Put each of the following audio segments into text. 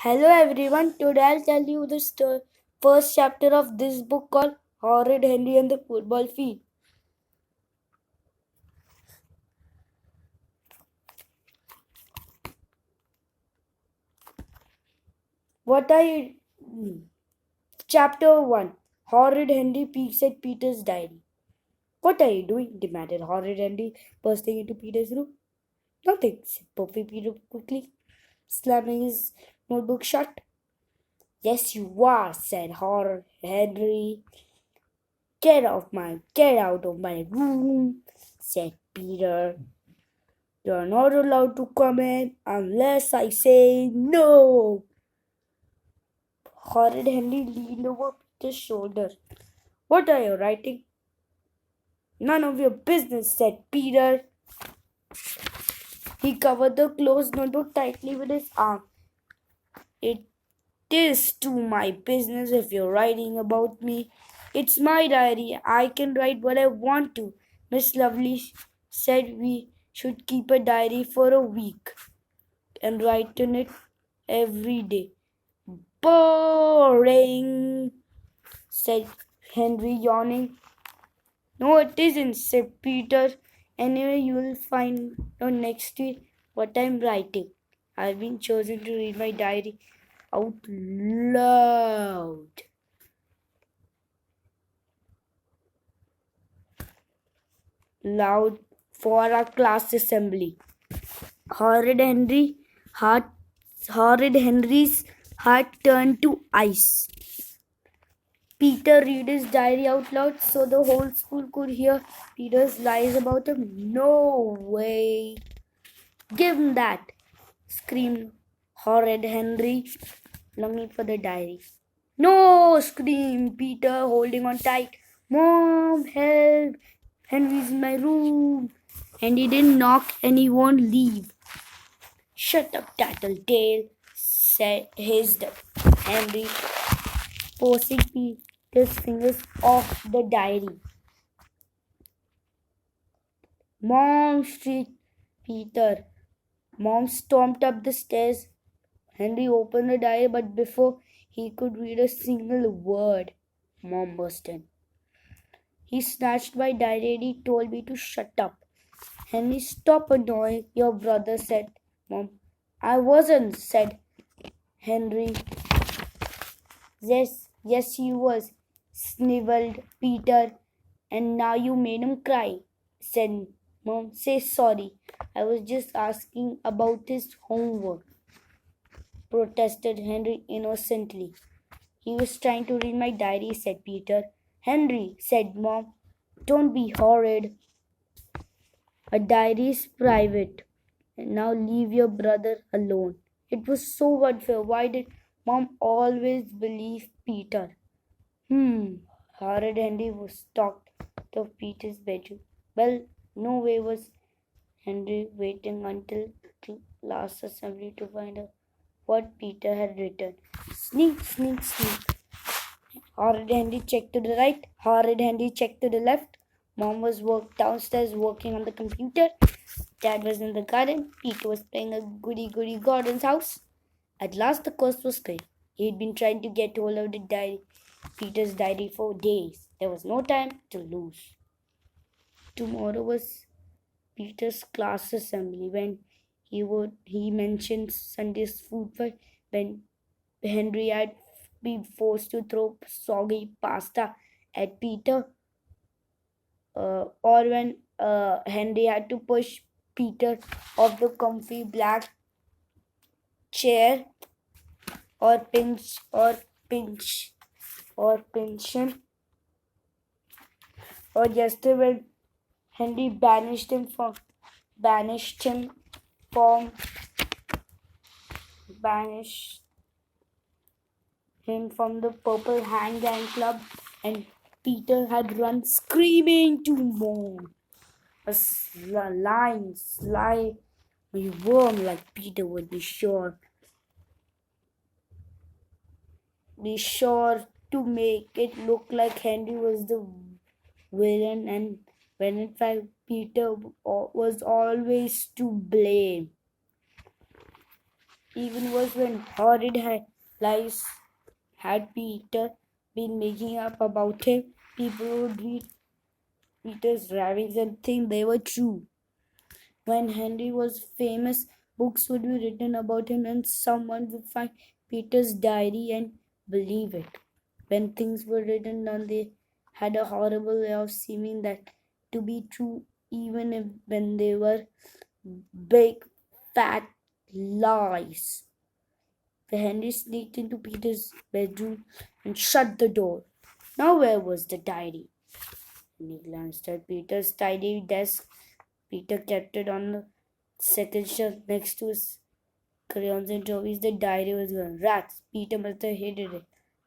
Hello everyone, today I'll tell you the first chapter of this book called Horrid Henry and the Football Fiend. What are you? Chapter 1 Horrid Henry peeks at Peter's diary. What are you doing? Demanded Horrid Henry, bursting into Peter's room. Nothing, said Puffy Peter quickly, slamming his notebook shut. Yes, you are, said Horrid Henry. Get out of my room, said Peter. You're not allowed to come in unless I say no. Horrid Henry leaned over Peter's shoulder. What are you writing? None of your business, said Peter. He covered the closed notebook tightly with his arm. It is to my business if you're writing about me. It's my diary. I can write what I want to. Miss Lovely said we should keep a diary for a week and write in it every day. Boring, said Henry, yawning. No, it isn't, said Peter. Anyway, you will find out next week what I'm writing. I've been chosen to read my diary out loud. Loud for our class assembly. Horrid Henry's heart turned to ice. Peter read his diary out loud so the whole school could hear Peter's lies about him. No way! Give him that! Screamed Horrid Henry, longing for the diary. No! Screamed Peter, holding on tight. Mom, help! Henry's in my room. And he didn't knock and he won't leave. Shut up, tattletale, hissed Henry, forcing Peter's fingers off the diary. Mom, shrieked Peter. Mom stormed up the stairs. Henry opened the diary, but before he could read a single word, Mom burst in. He snatched my diary and he told me to shut up. Henry, stop annoying your brother, said Mom. I wasn't, said Henry. Yes, he was, sniveled Peter. And now you made him cry, said Mom. Say sorry. I was just asking about his homework, protested Henry innocently. He was trying to read my diary, said Peter. Henry, said Mom, don't be horrid. A diary is private. And now leave your brother alone. It was so unfair. Why did Mom always believe Peter? Horrid Henry was stalked of Peter's bedroom. Well, no way was Henry waiting until class assembly to find out what Peter had written. Sneak, sneak, sneak. Horrid Henry checked to the right. Horrid Henry checked to the left. Mom was downstairs working on the computer. Dad was in the garden. Peter was playing a goody-goody Gordon's house. At last the coast was clear. He'd been trying to get hold of Peter's diary for days. There was no time to lose. Tomorrow was Peter's class assembly. When he mentioned Sunday's food fight, when Henry had been forced to throw soggy pasta at Peter, or when Henry had to push Peter off the comfy black chair, or pinch him, or just when Henry banished him from the Purple Hand Gang Club, and Peter had run screaming to Mom. A sly worm like Peter would be sure to make it look like Henry was the villain, and when in fact Peter was always to blame. Even worse when horrid lies had Peter been making up about him, people would read Peter's ravings and think they were true. When Henry was famous, books would be written about him, and someone would find Peter's diary and believe it. When things were written down, they had a horrible way of seeming that to be true, even if when they were big, fat lies. Henry sneaked into Peter's bedroom and shut the door. Now, where was the diary? He glanced at Peter's tidy desk. Peter kept it on the second shelf next to his crayons and trophies. The diary was gone. Rats! Peter must have hated it.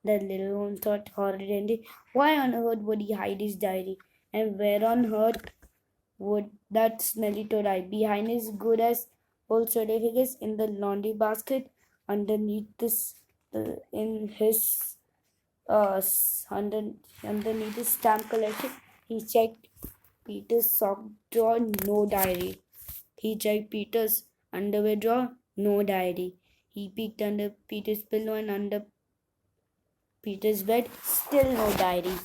That little one thought, Horrid Henry. Why on earth would he hide his diary? And where on earth would that smelly toad hide? Behind his good as old certificates in the laundry basket, underneath this, in his underneath his stamp collection. He checked Peter's sock drawer, no diary. He checked Peter's underwear drawer, no diary. He peeked under Peter's pillow and under Peter's bed, still no diary.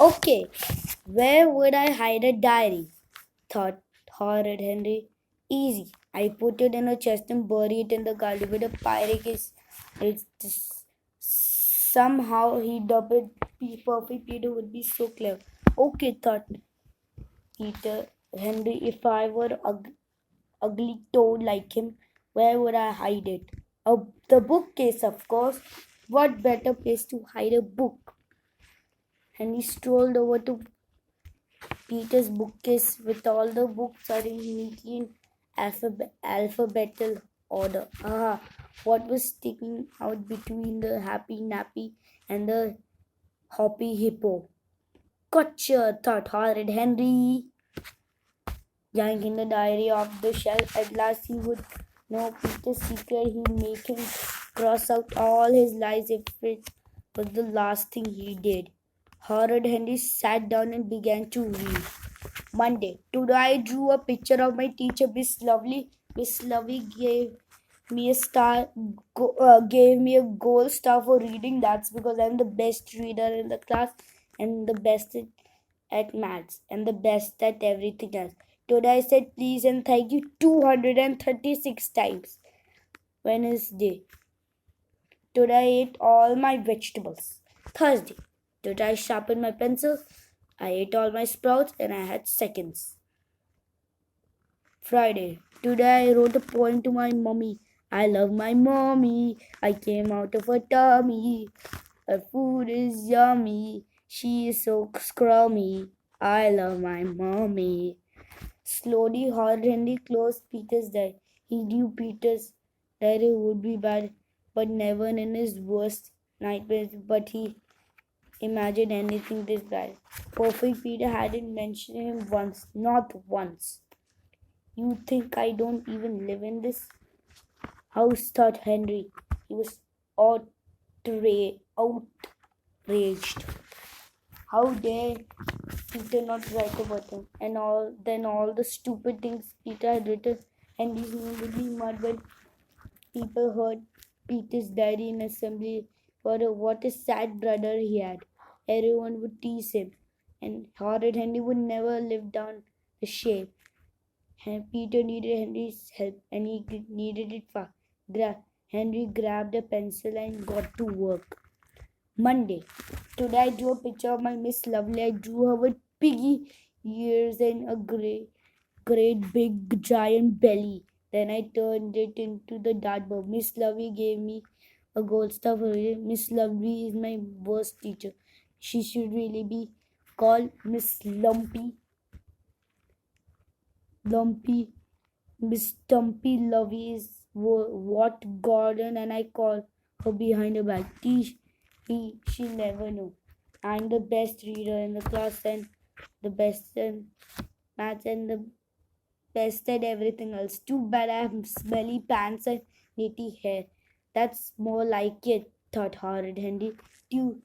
Okay, where would I hide a diary? Thought Horrid Henry. Easy. I put it in a chest and bury it in the garden with a pirate case. Somehow he doubled perfect. Peter would be so clever. Okay, thought Peter Henry, if I were ugly toad like him, where would I hide it? The bookcase, of course. What better place to hide a book? Henry strolled over to Peter's bookcase with all the books arranged neatly in alphabetical order. Ah, what was sticking out between the happy nappy and the hoppy hippo? Gotcha, thought Horrid Henry. Yanking the diary off the shelf, at last he would know Peter's secret. He'd make him cross out all his lies if it was the last thing he did. Horrid Henry sat down and began to read. Monday. Today I drew a picture of my teacher, Miss Lovely. Miss Lovely gave me a gold star for reading. That's because I'm the best reader in the class and the best at maths and the best at everything else. Today I said please and thank you 236 times. Wednesday. Today I ate all my vegetables. Thursday. Today I sharpened my pencil. I ate all my sprouts and I had seconds. Friday. Today I wrote a poem to my mommy. I love my mommy. I came out of her tummy. Her food is yummy. She is so scrummy. I love my mommy. Slowly, Horrid Henry closed Peter's diary. He knew Peter's diary would be bad, but never in his worst nightmares. But he imagined anything this bad. Perfect Peter hadn't mentioned him once, not once. You think I don't even live in this house, thought Henry. He was outraged. How dare Peter not write about him? And all the stupid things Peter had written, Henry's name would be mud when people heard Peter's diary in assembly. What a sad brother he had. Everyone would tease him, and Horrid Henry would never live down the shame. Peter needed Henry's help, and he needed it fast. Henry grabbed a pencil and got to work. Monday. Today I drew a picture of my Miss Lovely. I drew her with piggy ears and a great big giant belly. Then I turned it into the dartboard. Miss Lovely gave me a gold star for it. Miss Lovely is my worst teacher. She should really be called Miss Lumpy. Miss Stumpy Lovey is what Gordon and I call her behind her back. She never know. I'm the best reader in the class and the best in maths and the best at everything else. Too bad I have smelly pants and nitty hair. That's more like it, thought Horrid Henry. Tuesday.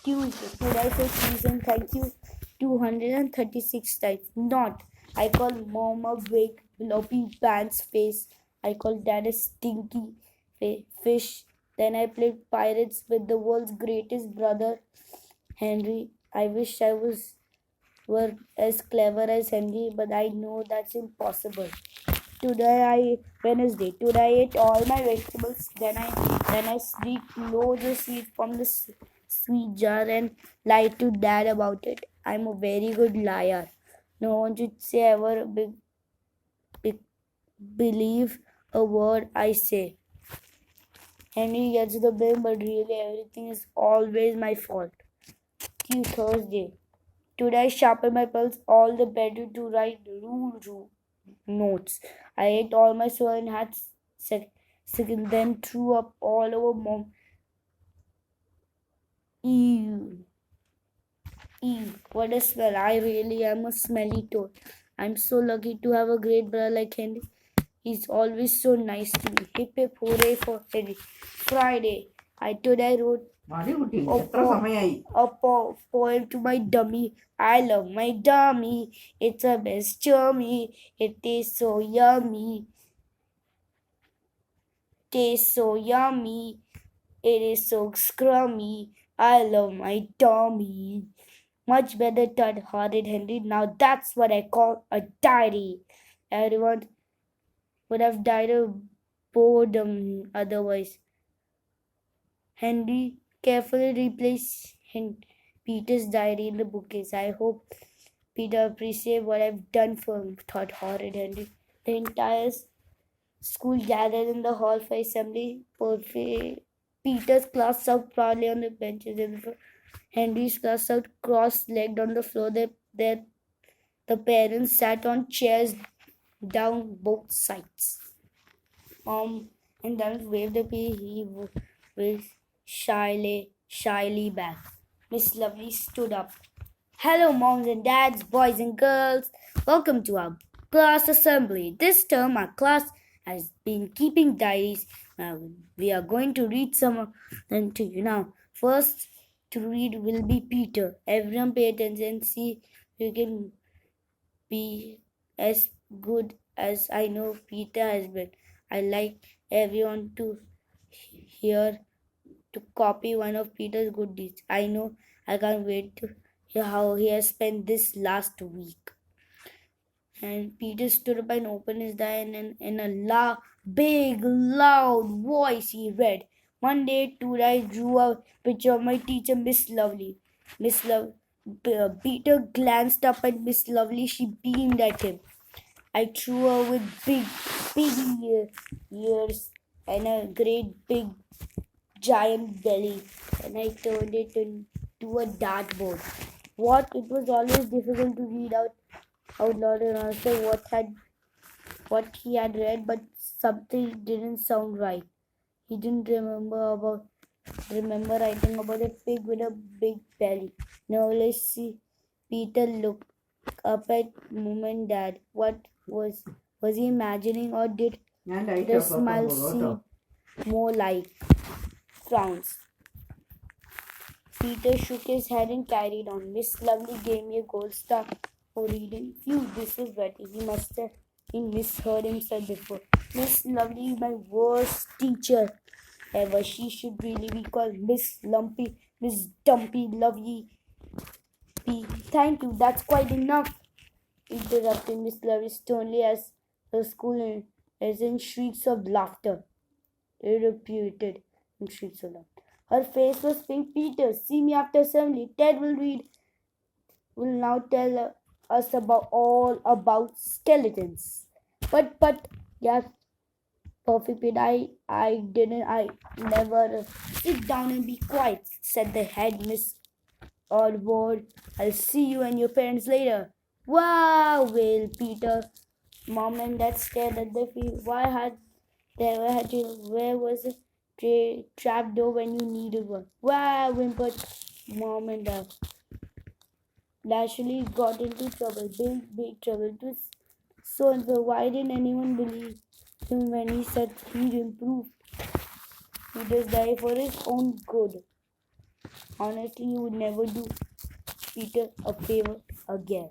Should I say please and thank you 236 times? Not. I call mom a big floppy pants face. I called Dad a stinky fish. Then I played pirates with the world's greatest brother, Henry. I wish I were as clever as Henry, but I know that's impossible. Wednesday. Today I ate all my vegetables. Then I sneaked loads of sweets from the sweet jar and lied to Dad about it. I'm a very good liar. No one should say ever believe a word I say. Henry gets the blame, but really everything is always my fault. Thursday. Today I sharpened my pencils all the better to write rule notes. I ate all my soda and had second, then threw up all over Mom. Ew. Ew. What a smell. I really am a smelly toad. I'm so lucky to have a great brother like Henry. He's always so nice to me. Hip hip hooray for Henry. Friday. Today I wrote a poem to my dummy. I love my dummy. It's a best chummy. It tastes so yummy. Tastes so yummy. It is so scrummy. I love my dummy. Much better than Horrid Henry. Now that's what I call a diary. Everyone would have died of boredom otherwise. Henry carefully replaced Peter's diary in the bookcase. I hope Peter appreciates what I've done for him, thought Horrid Henry. The entire school gathered in the hall for assembly. Peter's class sat proudly on the benches in front. Henry's class sat cross-legged on the floor. The parents sat on chairs down both sides. And then waved a he waved shyly back. Miss Lovely stood up. Hello, moms and dads, boys and girls. Welcome to our class assembly. This term, our class has been keeping diaries. We are going to read some of them to you now. First to read will be Peter. Everyone pay attention and see if you can be as good as I know Peter has been. I like everyone to hear to copy one of Peter's good deeds. I know I can't wait to hear how he has spent this last week. And Peter stood up and opened his diary and in a big, loud voice he read. One day, I drew a picture of my teacher, Miss Lovely. Peter glanced up at Miss Lovely. She beamed at him. I drew her with big ears and a great big giant belly, and I turned it into a dartboard. It was always difficult to read out loud and answer what he had read, but something didn't sound right. He didn't remember writing about a pig with a big belly. Now let's see. Peter looked up at Mom and Dad. What was he imagining, or did the smile seem more like frowns? Peter shook his head and carried on. Miss Lovely gave me a gold star for reading. Phew, this is better. He must have misheard himself before. Miss Lovely is my worst teacher ever. She should really be called Miss Lumpy, Miss Dumpy, Lovely. Thank you, that's quite enough, interrupted Miss Lovely sternly as the school is in shrieks of laughter. They repeated in shrieks of laughter. Her face was pink. Peter, see me after assembly. Ted will now tell us about skeletons. But yeah, perfect Pete. I never sit down and be quiet, said the head Miss Oddboard. I'll see you and your parents later. Wow, wailed Peter. Mom and Dad stared at their feet. Where was the trap door when you needed one? Wow, whimpered Mom and Dad. Lashley got into trouble, big trouble. It was so unfair. Why didn't anyone believe him when he said he'd improve? He does die for his own good. Honestly, he would never do Peter a favor again.